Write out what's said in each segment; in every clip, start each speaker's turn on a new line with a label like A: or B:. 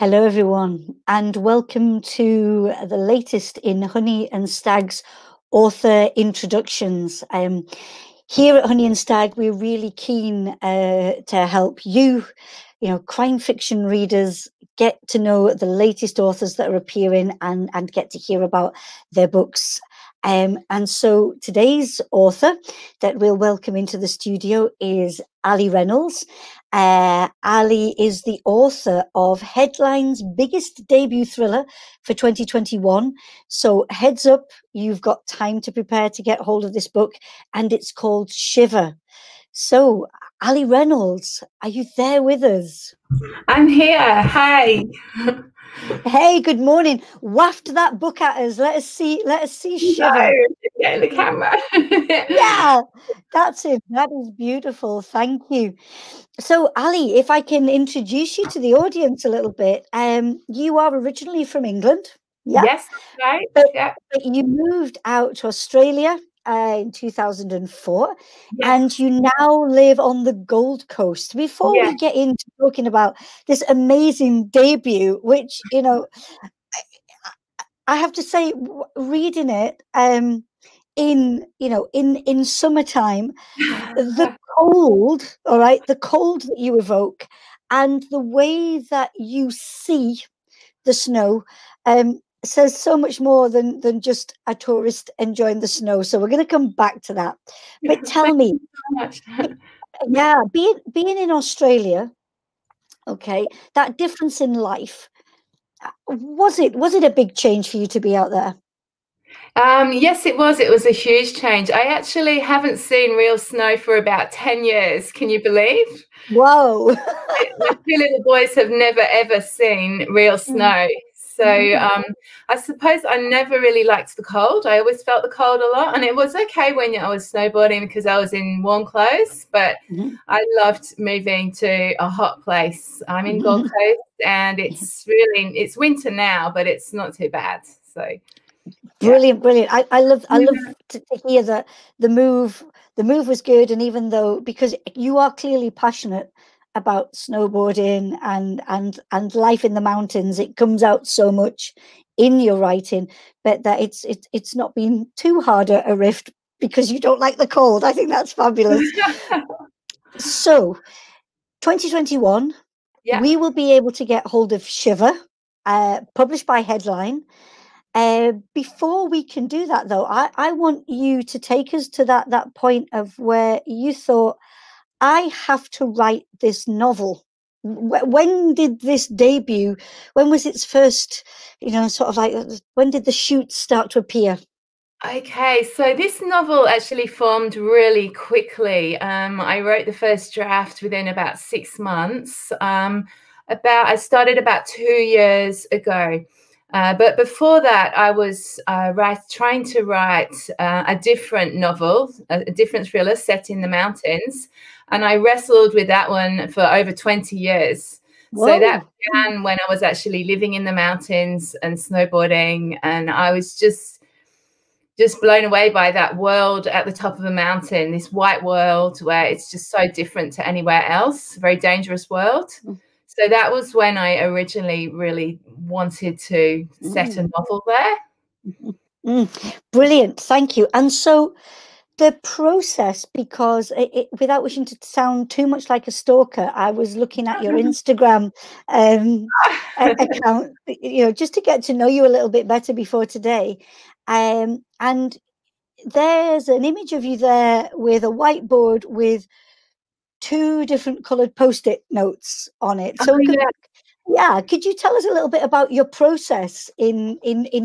A: Hello, everyone, and welcome to the latest in Honey and Stag's author introductions. Here at Honey and Stag, we're really keen to help you, crime fiction readers, get to know the latest authors that are appearing and get to hear about their books. And so today's author that we'll welcome into the studio is Allie Reynolds. Allie is the author of Headline's biggest debut thriller for 2021. So heads up, you've got time to prepare to get hold of this book, and it's called Shiver. So, Allie Reynolds, are you there with us?
B: I'm here. Hi.
A: Hey, good morning. Waft that book at us. Let us see Shiver.
B: Get in the camera.
A: Yeah, that's it. That is beautiful. Thank you. So, Allie, if I can introduce you to the audience a little bit, you are originally from England. Yeah.
B: Yes, right.
A: But
B: Yeah.
A: you moved out to Australia in 2004, and you now live on the Gold Coast. Before we get into talking about this amazing debut, which, I have to say, reading it in summertime, the cold, all right, the cold that you evoke and the way that you see the snow says so much more than just a tourist enjoying the snow. So we're going to come back to that. But tell me, yeah, being in Australia, okay, that difference in life, was it a big change for you to be out there?
B: Yes, it was. It was a huge change. I actually haven't seen real snow for about 10 years. Can you believe?
A: Whoa.
B: My two little boys have never, ever seen real snow. So I suppose I never really liked the cold. I always felt the cold a lot. And it was okay when I was snowboarding because I was in warm clothes. But I loved moving to a hot place. I'm in Gold Coast, and it's winter now, but it's not too bad. So
A: brilliant. I love to hear that the move was good. And even though, because you are clearly passionate about snowboarding and life in the mountains, it comes out so much in your writing, but that it's not been too hard a rift because you don't like the cold. I think that's fabulous. So 2021, we will be able to get hold of Shiver, published by Headline. Before we can do that, though, I want you to take us to that point of where you thought, I have to write this novel. When did this debut? When was its first, sort of like, when did the shoots start to appear?
B: Okay, so this novel actually formed really quickly. I wrote the first draft within about 6 months. I started about 2 years ago. But before that, I was trying to write a different novel, a different thriller set in the mountains. And I wrestled with that one for over 20 years. Whoa. So that began when I was actually living in the mountains and snowboarding. And I was just blown away by that world at the top of a mountain, this white world where it's just so different to anywhere else, a very dangerous world. So that was when I originally really wanted to set a novel there.
A: Brilliant. Thank you. And so the process, because without wishing to sound too much like a stalker, I was looking at your Instagram account, just to get to know you a little bit better before today. And there's an image of you there with a whiteboard with 2 different colored Post-it notes on it. So could you tell us a little bit about your process in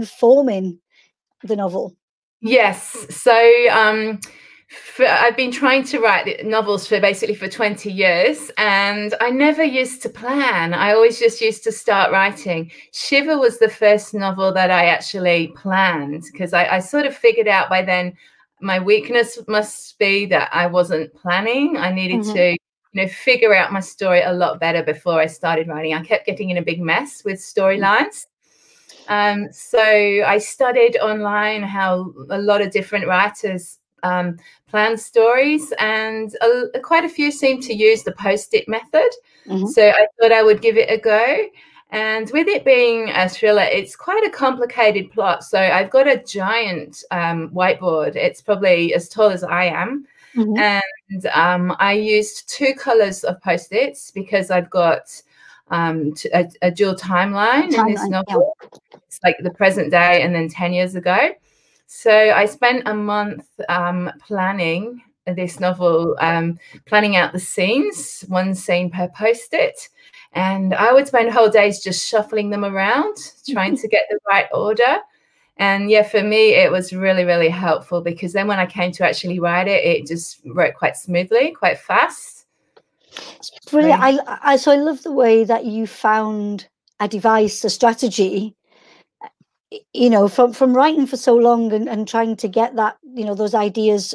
A: forming the novel?
B: Yes. So I've been trying to write novels for 20 years, and I never used to plan. I always just used to start writing. Shiver was the first novel that I actually planned, because I sort of figured out by then my weakness must be that I wasn't planning. I needed to figure out my story a lot better before I started writing. I kept getting in a big mess with storylines. So I studied online how a lot of different writers plan stories, and quite a few seem to use the Post-it method. So I thought I would give it a go. And with it being a thriller, it's quite a complicated plot. So I've got a giant whiteboard. It's probably as tall as I am. And I used 2 colors of Post-its because I've got a dual timeline in this novel. It's like the present day and then 10 years ago. So I spent a month planning this novel, planning out the scenes, 1 scene per Post-it. And I would spend whole days just shuffling them around, trying to get the right order. And yeah, for me, it was really, really helpful because then when I came to actually write it, it just wrote quite smoothly, quite fast.
A: It's brilliant. So I love the way that you found a device, a strategy, you know, from writing for so long and trying to get that, you know, those ideas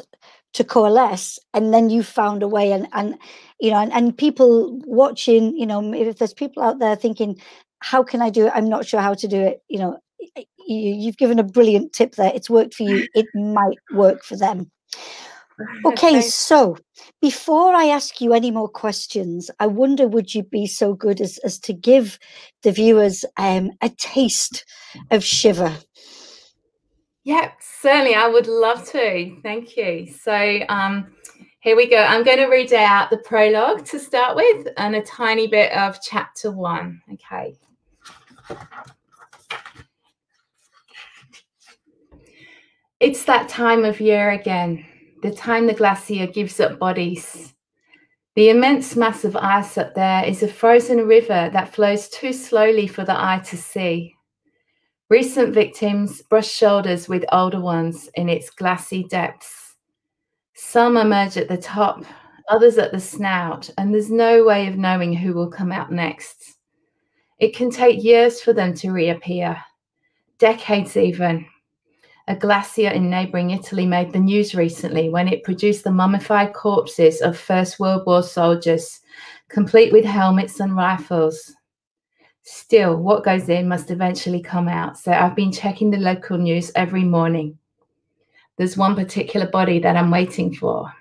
A: to coalesce, and then you found a way, and you know, and people watching, you know, if there's people out there thinking, how can I do it? I'm not sure how to do it. You know, you've given a brilliant tip there. It's worked for you. It might work for them. Okay, so before I ask you any more questions, I wonder, would you be so good as to give the viewers a taste of Shiver?
B: Yeah, certainly. I would love to. Thank you. So here we go. I'm going to read out the prologue to start with and a tiny bit of chapter 1. Okay. It's that time of year again, the time the glacier gives up bodies. The immense mass of ice up there is a frozen river that flows too slowly for the eye to see. Recent victims brush shoulders with older ones in its glassy depths. Some emerge at the top, others at the snout, and there's no way of knowing who will come out next. It can take years for them to reappear, decades even. A glacier in neighbouring Italy made the news recently when it produced the mummified corpses of First World War soldiers, complete with helmets and rifles. Still, what goes in must eventually come out, so I've been checking the local news every morning. There's one particular body that I'm waiting for.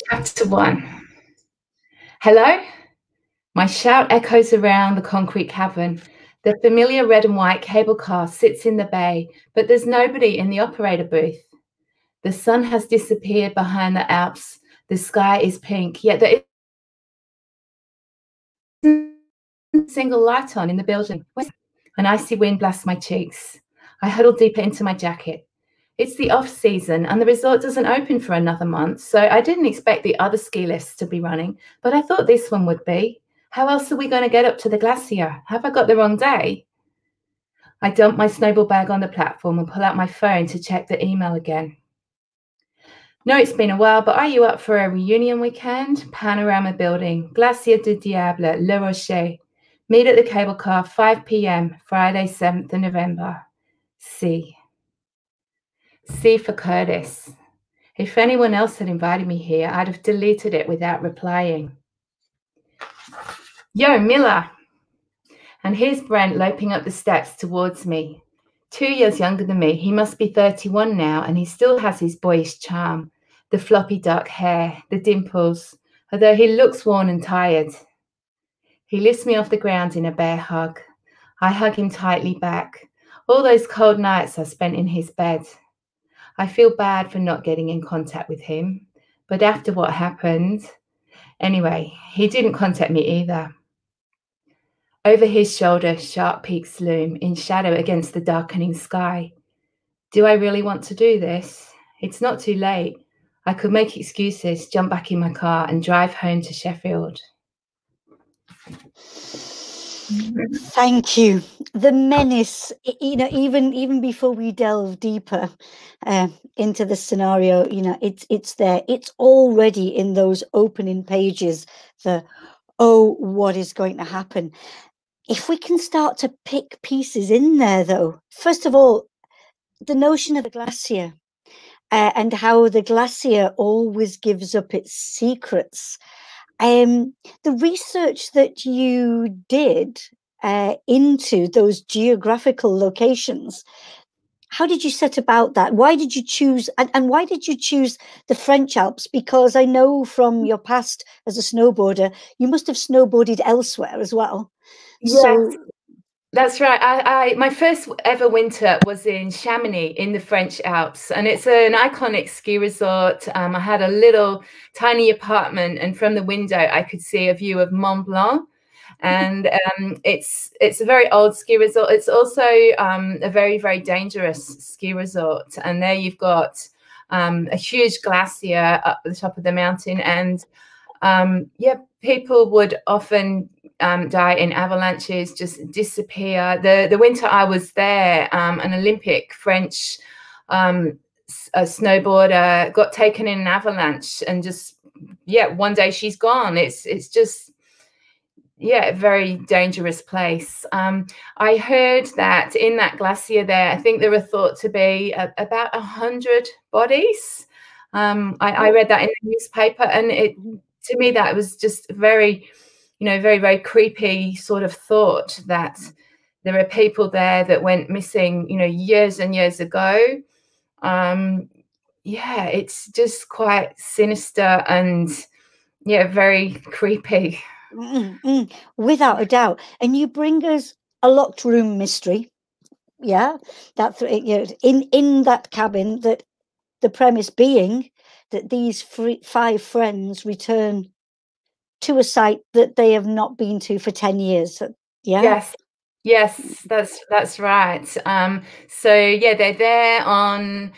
B: Chapter 1. Hello? My shout echoes around the concrete cavern. The familiar red and white cable car sits in the bay, but there's nobody in the operator booth. The sun has disappeared behind the Alps. The sky is pink, yet there isn't a single light on in the building. An icy wind blasts my cheeks. I huddle deeper into my jacket. It's the off-season, and the resort doesn't open for another month, so I didn't expect the other ski lifts to be running, but I thought this one would be. How else are we going to get up to the glacier? Have I got the wrong day? I dump my snowball bag on the platform and pull out my phone to check the email again. No, it's been a while, but are you up for a reunion weekend? Panorama building, Glacier du Diable, Le Rocher. Meet at the cable car, 5 p.m, Friday, 7th of November. C. C for Curtis. If anyone else had invited me here, I'd have deleted it without replying. Yo, Milla. And here's Brent loping up the steps towards me. 2 years younger than me, he must be 31 now, and he still has his boyish charm. The floppy dark hair, the dimples, although he looks worn and tired. He lifts me off the ground in a bear hug. I hug him tightly back. All those cold nights I spent in his bed. I feel bad for not getting in contact with him, but after what happened... Anyway, he didn't contact me either. Over his shoulder, sharp peaks loom, in shadow against the darkening sky. Do I really want to do this? It's not too late. I could make excuses, jump back in my car and drive home to Sheffield.
A: Thank you. The menace, you know, even before we delve deeper into the scenario, you know, it's there. It's already in those opening pages. What is going to happen? If we can start to pick pieces in there, though, first of all, the notion of the glacier and how the glacier always gives up its secrets. The research that you did into those geographical locations, how did you set about that? Why did you choose, and why did you choose the French Alps? Because I know from your past as a snowboarder, you must have snowboarded elsewhere as well.
B: Yes.
A: So
B: that's right. My first ever winter was in Chamonix in the French Alps, and it's an iconic ski resort. I had a little tiny apartment, and from the window I could see a view of Mont Blanc. And it's a very old ski resort. It's also a very, very dangerous ski resort. And there you've got a huge glacier up the top of the mountain. And yeah, people would often die in avalanches, just disappear. The winter I was there, an Olympic French a snowboarder got taken in an avalanche, and just, yeah, one day she's gone. It's just, yeah, a very dangerous place. I heard that in that glacier there, I think there were thought to be about 100 bodies. I read that in the newspaper, and to me that was just very, very, very creepy sort of thought that there are people there that went missing, years and years ago. Yeah, it's just quite sinister and, yeah, very creepy.
A: Without a doubt. And you bring us a locked room mystery. Yeah, that in that cabin, that the premise being that these 5 friends return to a site that they have not been to for 10 years. Yeah.
B: Yes, that's right. So yeah, they're there on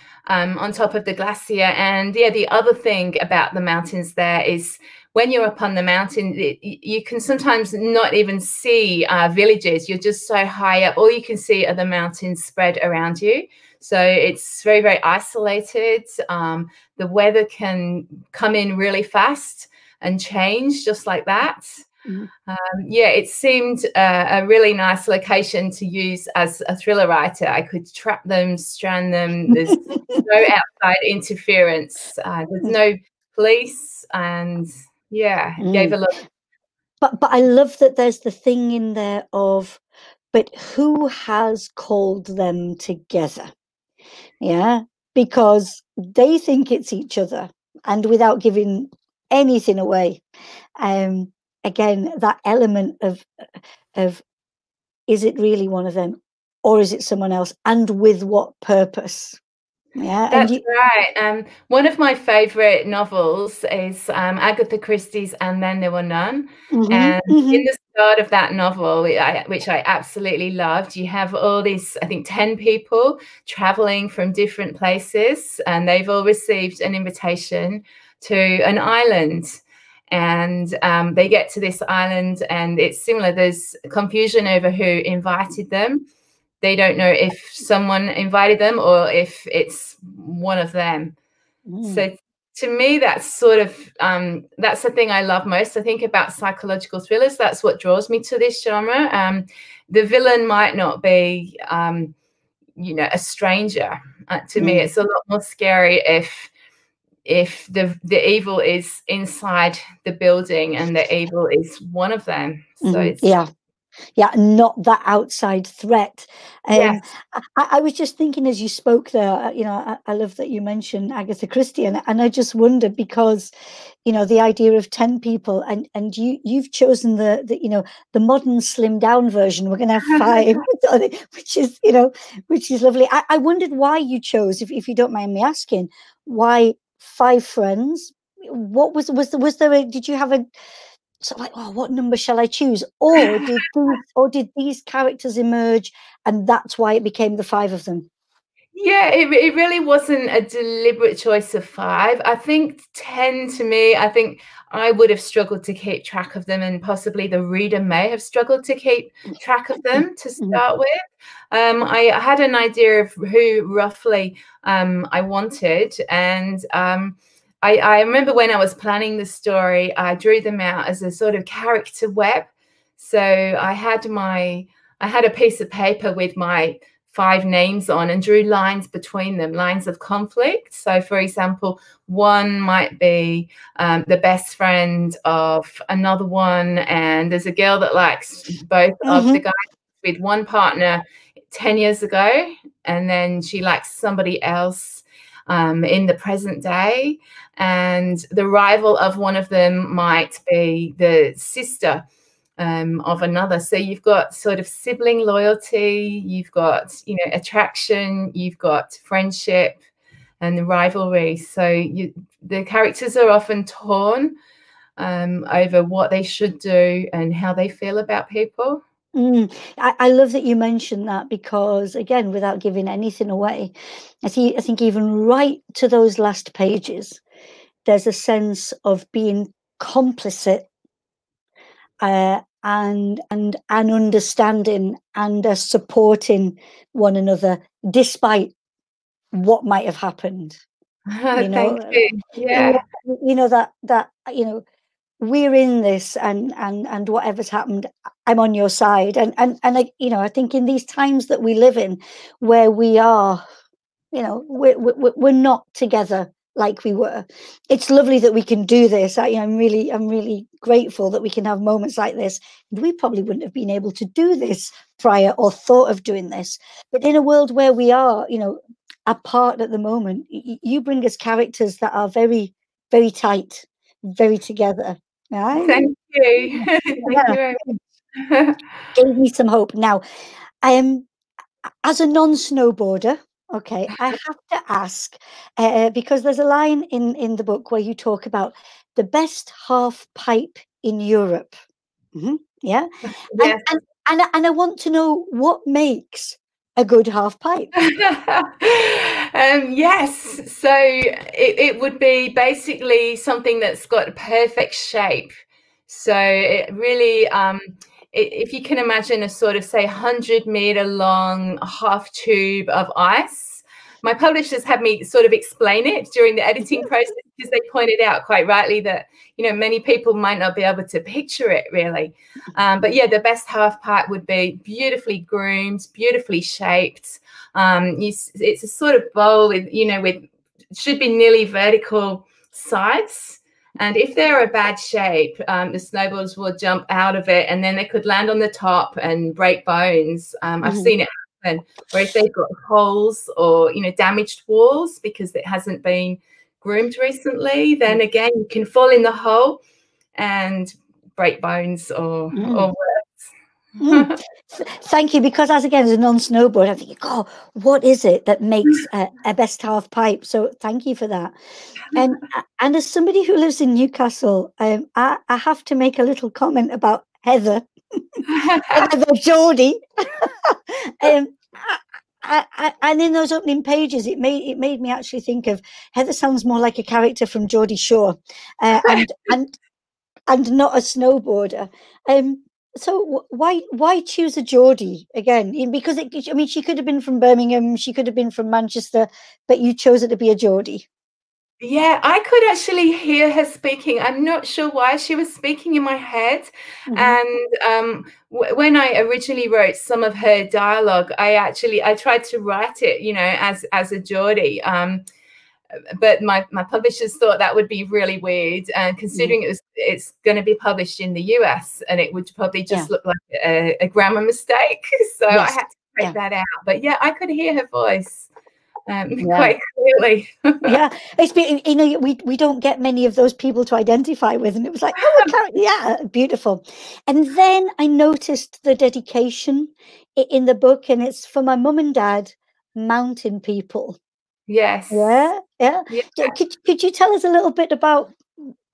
B: top of the glacier, and yeah, the other thing about the mountains there is when you're up on the mountain, you can sometimes not even see villages. You're just so high up. All you can see are the mountains spread around you. So it's very, very isolated. The weather can come in really fast and change just like that. Yeah, it seemed a really nice location to use as a thriller writer. I could trap them, strand them. There's no outside interference. There's no police, and yeah, gave a lot.
A: But I love that there's the thing in there of, but who has called them together? Yeah, because they think it's each other, and without giving anything away. Again, that element of is it really one of them, or is it someone else, and with what purpose? Yeah,
B: that's right. One of my favorite novels is Agatha Christie's And Then There Were None. And in the start of that novel, which I absolutely loved, you have all these, I think, 10 people traveling from different places, and they've all received an invitation to an island. And they get to this island, and it's similar. There's confusion over who invited them. They don't know if someone invited them or if it's one of them. So to me, that's sort of, that's the thing I love most. I think about psychological thrillers. That's what draws me to this genre. The villain might not be, a stranger. To me, it's a lot more scary if the evil is inside the building and the evil is one of them. So it's,
A: yeah, not that outside threat.
B: Yes.
A: I was just thinking as you spoke there, I love that you mentioned Agatha Christie, and I just wondered because, the idea of 10 people, and you've chosen the modern slimmed down version. We're going to have 5, which is lovely. I wondered why you chose, if you don't mind me asking, why 5 friends? What was there did you have a, so like, oh, what number shall I choose? Or did these characters emerge, and that's why it became the 5 of them?
B: Yeah, it really wasn't a deliberate choice of 5. I think 10 to me, I think I would have struggled to keep track of them, and possibly the reader may have struggled to keep track of them to start with. I had an idea of who roughly I wanted, and I remember when I was planning the story, I drew them out as a sort of character web. So I had a piece of paper with my 5 names on and drew lines between them, lines of conflict. So, for example, one might be the best friend of another one, and there's a girl that likes both of the guys with one partner. 10 years ago, and then she likes somebody else in the present day, and the rival of one of them might be the sister of another. So you've got sort of sibling loyalty, you've got, attraction, you've got friendship and the rivalry. So the characters are often torn over what they should do and how they feel about people.
A: I love that you mentioned that, because again, without giving anything away, I think even right to those last pages, there's a sense of being complicit and understanding and supporting one another despite what might have happened.
B: Thank you. Yeah.
A: That we're in this, and whatever's happened, I'm on your side. And I think in these times that we live in, where we are, we're not together like we were. It's lovely that we can do this. I'm really grateful that we can have moments like this. We probably wouldn't have been able to do this prior, or thought of doing this. But in a world where we are, apart at the moment, you bring us characters that are very, very tight, very together. Right?
B: Thank you. Thank you very much.
A: Gave me some hope. Now, as a non-snowboarder, okay, I have to ask, because there's a line in the book where you talk about the best half pipe in Europe. Yeah.
B: Yes.
A: And I want to know what makes a good half pipe.
B: Yes. So it would be basically something that's got a perfect shape. So it really, if you can imagine a sort of, say, 100-meter long half tube of ice. My publishers had me sort of explain it during the editing process, because they pointed out quite rightly that, many people might not be able to picture it really. But yeah, the best half pipe would be beautifully groomed, beautifully shaped. It's a sort of bowl with, should be nearly vertical sides. And if they're a bad shape, the snowboarders will jump out of it, and then they could land on the top and break bones. I've seen it happen. Or if they've got holes or, damaged walls because it hasn't been groomed recently, then again, you can fall in the hole and break bones or worse.
A: Thank you, because as a non-snowboarder, I think, oh, what is it that makes a best half pipe? So thank you for that. And as somebody who lives in Newcastle, I have to make a little comment about Heather, Heather Geordie. And in those opening pages, it made me actually think of Heather. Sounds more like a character from Geordie Shore, and not a snowboarder. So why choose a Geordie again? Because she could have been from Birmingham, she could have been from Manchester, but you chose it to be a Geordie.
B: Yeah, I could actually hear her speaking. I'm not sure why she was speaking in my head. And when I originally wrote some of her dialogue, I tried to write it, as a Geordie. But my publishers thought that would be really weird, and considering it's going to be published in the US, and it would probably just look like a grammar mistake. So I had to take that out. But yeah, I could hear her voice quite clearly.
A: It's been, we don't get many of those people to identify with, and it was like, oh, beautiful. And then I noticed the dedication in the book, and it's for my mum and dad, mountain people.
B: Yes.
A: Yeah. Could you tell us a little bit about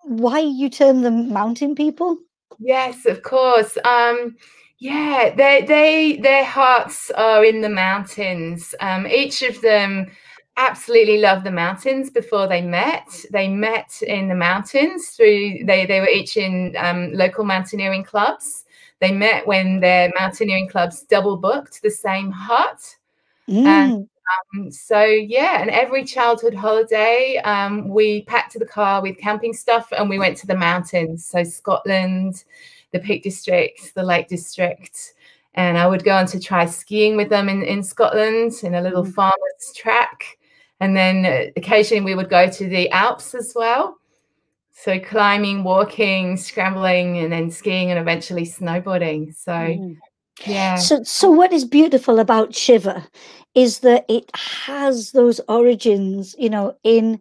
A: why you term them mountain people?
B: Yes, of course. Their hearts are in the mountains. Each of them absolutely loved the mountains before they met. They met in the mountains through they were each in local mountaineering clubs. They met when their mountaineering clubs double booked the same hut. And and every childhood holiday, we packed the car with camping stuff and we went to the mountains. So Scotland, the Peak District, the Lake District. And I would go on to try skiing with them in Scotland in a little farmer's track. And then occasionally we would go to the Alps as well. So climbing, walking, scrambling, and then skiing, and eventually snowboarding. So Yeah.
A: So what is beautiful about Shiver is that it has those origins, you know, in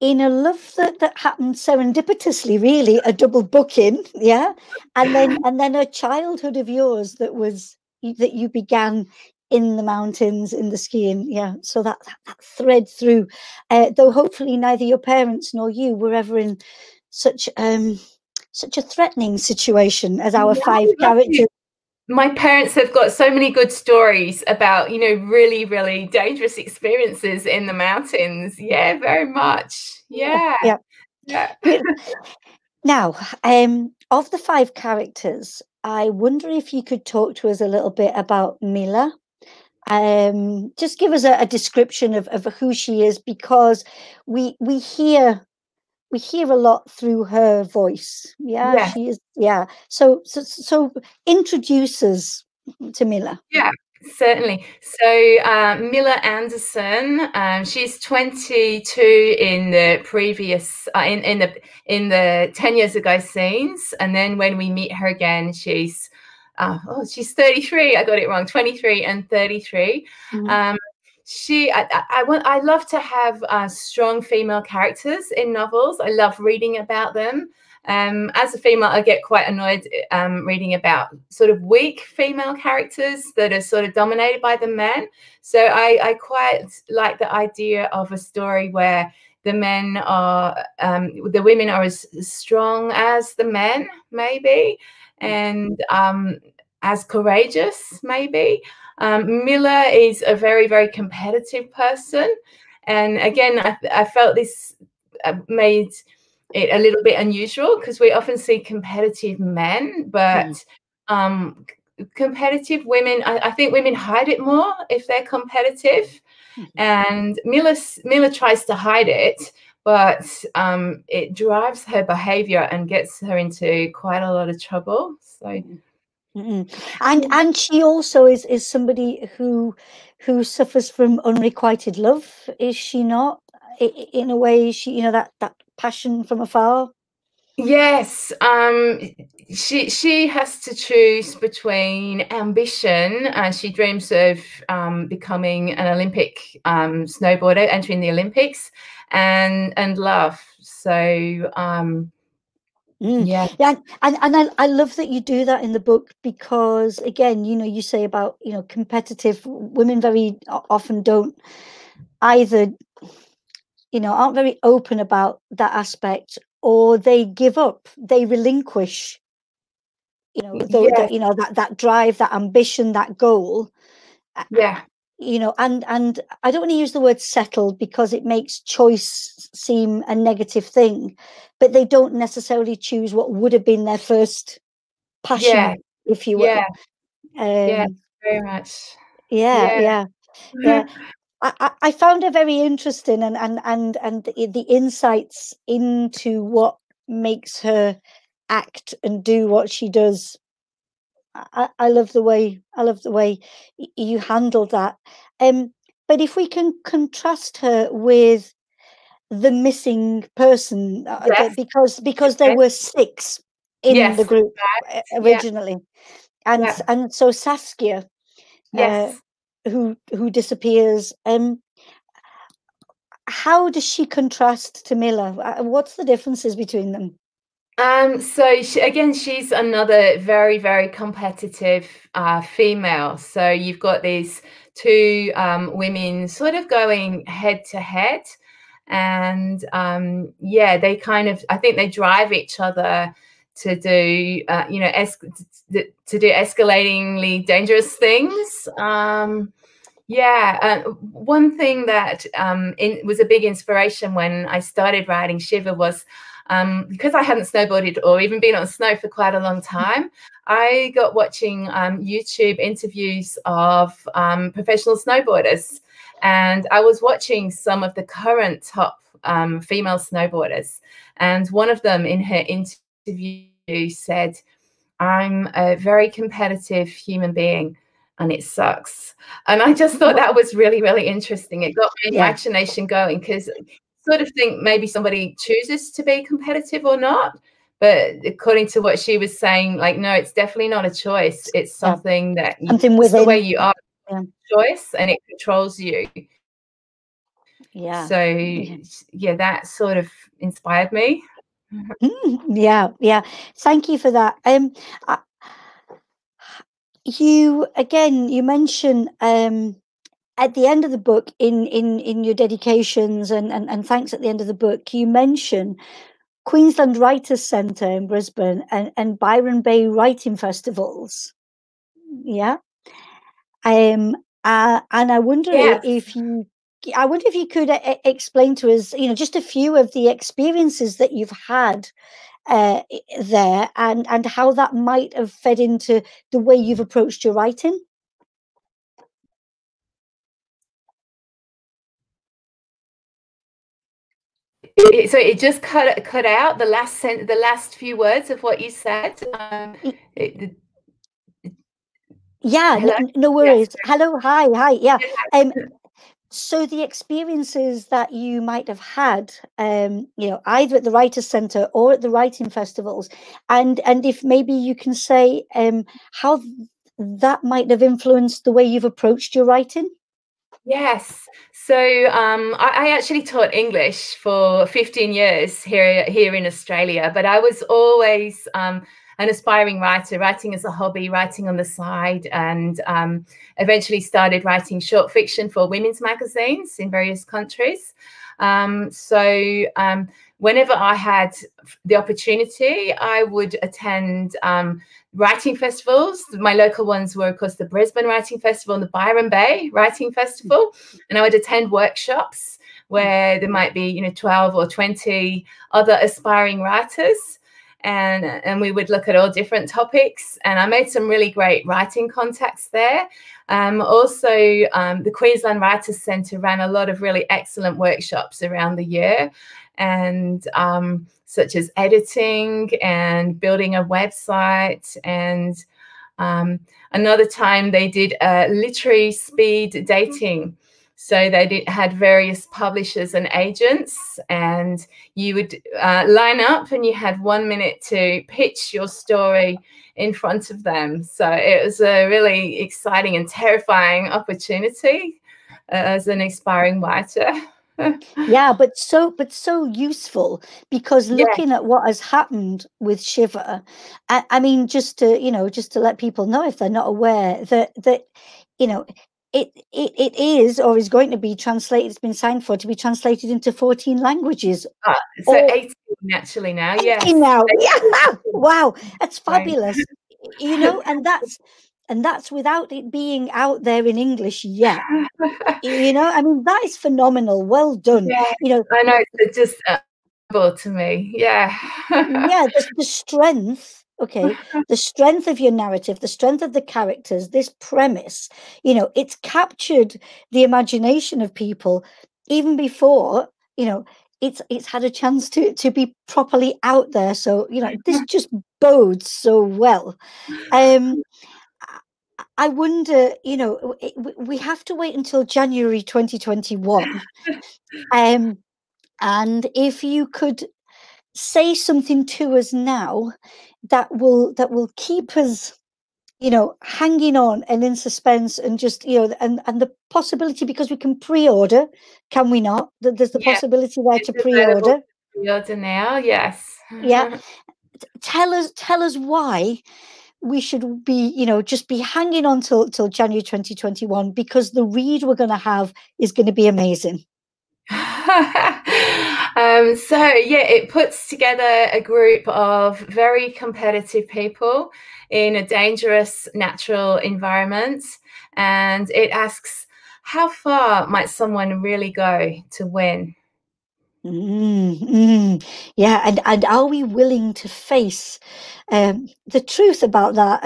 A: a love that happened serendipitously, really, a double booking, yeah, and then a childhood of yours that you began in the mountains, in the skiing, yeah. So that thread through, though hopefully neither your parents nor you were ever in such a threatening situation as our five characters.
B: My parents have got so many good stories about, you know, really, really dangerous experiences in the mountains. Yeah, very much. Yeah.
A: Now, of the five characters, I wonder if you could talk to us a little bit about Milla. Just give us a description of who she is, because we hear a lot through her voice. Yeah,
B: Yes.
A: she is. Yeah. So introduce us to Milla.
B: Yeah, certainly. So Milla Anderson, she's 22 in the previous in the 10 years ago scenes, and then when we meet her again, she's 33. I got it wrong. 23 and 33.
A: Mm-hmm.
B: I love to have strong female characters in novels. I love reading about them. As a female, I get quite annoyed reading about sort of weak female characters that are sort of dominated by the men. So I quite like the idea of a story where the men are, the women are as strong as the men, maybe, and as courageous, maybe. Milla is a very, very competitive person. And again, I felt this made it a little bit unusual, because we often see competitive men, but competitive women, I think women hide it more if they're competitive. And Milla tries to hide it, but it drives her behavior and gets her into quite a lot of trouble. So
A: and she also is somebody who suffers from unrequited love, is she not? In a way, she, you know, that passion from afar.
B: Yes, she has to choose between ambition, and she dreams of becoming an Olympic snowboarder, entering the Olympics, and love. So yeah,
A: and I love that you do that in the book, because again, you know, you say about, you know, competitive women very often don't either, you know, aren't very open about that aspect, or they give up, they relinquish, you know, you know, that drive, that ambition, that goal.
B: Yeah.
A: You know, and I don't want to use the word settled, because it makes choice seem a negative thing, but they don't necessarily choose what would have been their first passion, if you will.
B: Yeah, very much.
A: Yeah. I found it very interesting, and the insights into what makes her act and do what she does. I love the way you handled that. But if we can contrast her with the missing person, because there were 6 in the group originally, and so Saskia, who disappears. How does she contrast to Milla? What's the differences between them?
B: So she's another very, very competitive female. So you've got these 2 women sort of going head to head, and they kind of, I think they drive each other to do you know, to do escalatingly dangerous things. One thing that was a big inspiration when I started writing Shiver was, because I hadn't snowboarded or even been on snow for quite a long time, I got watching YouTube interviews of professional snowboarders, and I was watching some of the current top female snowboarders, and one of them in her interview said, "I'm a very competitive human being, and it sucks." And I just thought that was really, really interesting. It got my imagination going, because I sort of think maybe somebody chooses to be competitive or not, but according to what she was saying, like, no, it's definitely not a choice. It's something that it's the way you are, choice, and it controls you.
A: Yeah.
B: So yeah, that sort of inspired me.
A: Yeah. Thank you for that. You mentioned at the end of the book, in your dedications and thanks at the end of the book, you mention Queensland Writers' Centre in Brisbane and Byron Bay writing festivals. Yeah. And I wonder if you could explain to us, just a few of the experiences that you've had there, and how that might have fed into the way you've approached your writing.
B: So it just cut out the last few words of what you said.
A: No worries. Yes. Hello, hi. Yeah. So the experiences that you might have had, either at the Writers' Centre or at the writing festivals, and if maybe you can say how that might have influenced the way you've approached your writing.
B: Yes. So I actually taught English for 15 years here in Australia, but I was always an aspiring writer, writing as a hobby, writing on the side, and eventually started writing short fiction for women's magazines in various countries. Whenever I had the opportunity, I would attend writing festivals. My local ones were, of course, the Brisbane Writing Festival and the Byron Bay Writing Festival. And I would attend workshops where there might be, 12 or 20 other aspiring writers. And we would look at all different topics. And I made some really great writing contacts there. Also, the Queensland Writers' Centre ran a lot of really excellent workshops around the year, and such as editing and building a website. And another time they did literary speed dating. So they had various publishers and agents, and you would line up and you had 1 minute to pitch your story in front of them. So it was a really exciting and terrifying opportunity as an aspiring writer.
A: Yeah, but so useful, because looking at what has happened with Shiver, I mean, just to let people know, if they're not aware, that it is, or is going to be translated. It's been signed for to be translated into 14 languages.
B: So 18 actually now. 18 yes.
A: Now. Yeah. Wow, that's fabulous. And that's without it being out there in English yet. I mean, that is phenomenal. Well done.
B: Yeah, I know, it's just to me. Yeah.
A: Yeah, the strength. Okay, the strength of your narrative, the strength of the characters, this premise, it's captured the imagination of people even before, it's had a chance to be properly out there. So, this just bodes so well. I wonder, we have to wait until January 2021. And if you could say something to us now that will keep us, hanging on and in suspense, and just, and the possibility, because we can pre-order, can we not? There's the possibility there to pre-order.
B: Pre-order now, yes.
A: Yeah. Tell us why we should be, just be hanging on till January 2021, because the read we're going to have is going to be amazing.
B: It puts together a group of very competitive people in a dangerous natural environment, and it asks, how far might someone really go to win?
A: Yeah, and are we willing to face the truth about that?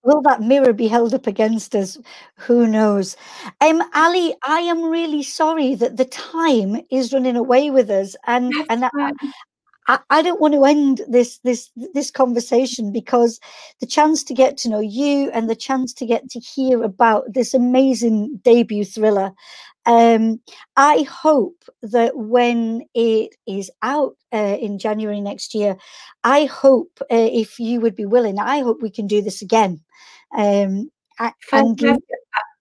A: Will that mirror be held up against us? Who knows? Allie, I am really sorry that the time is running away with us, and I don't want to end this conversation, because the chance to get to know you and the chance to get to hear about this amazing debut thriller I hope that when it is out in January next year, I hope if you would be willing, I hope we can do this again.
B: Fantastic.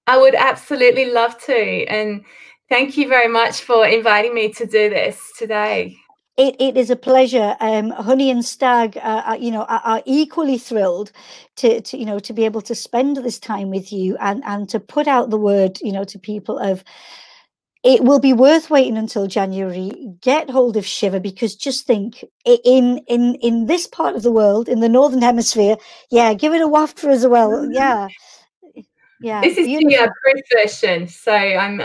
B: I would absolutely love to. And thank you very much for inviting me to do this today.
A: It is a pleasure. Honey and Stag, are equally thrilled to be able to spend this time with you and to put out the word, to people of, it will be worth waiting until January. Get hold of Shiver, because just think, in this part of the world, in the Northern Hemisphere, give it a waft for us as well. Yeah.
B: This is
A: beautiful.
B: the print version, so I'm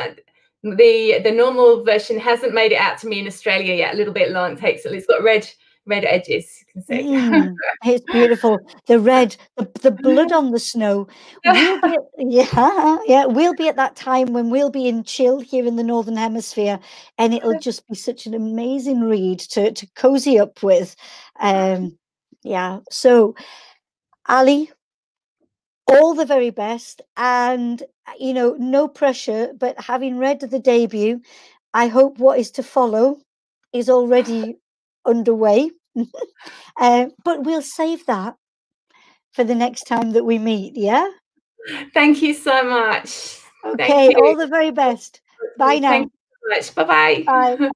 B: the normal version hasn't made it out to me in Australia yet. A little bit long. It's got red edges. You can see.
A: It's beautiful. The red, the blood on the snow. We'll be we'll be at that time when we'll be in chill here in the Northern Hemisphere, and it'll just be such an amazing read to cozy up with. So Allie, all the very best, and no pressure, but having read the debut, I hope what is to follow is already underway. But we'll save that for the next time that we meet.
B: Thank you so much.
A: Okay, all the very best. Bye now.
B: Thank you so much. Bye-bye.
A: Bye.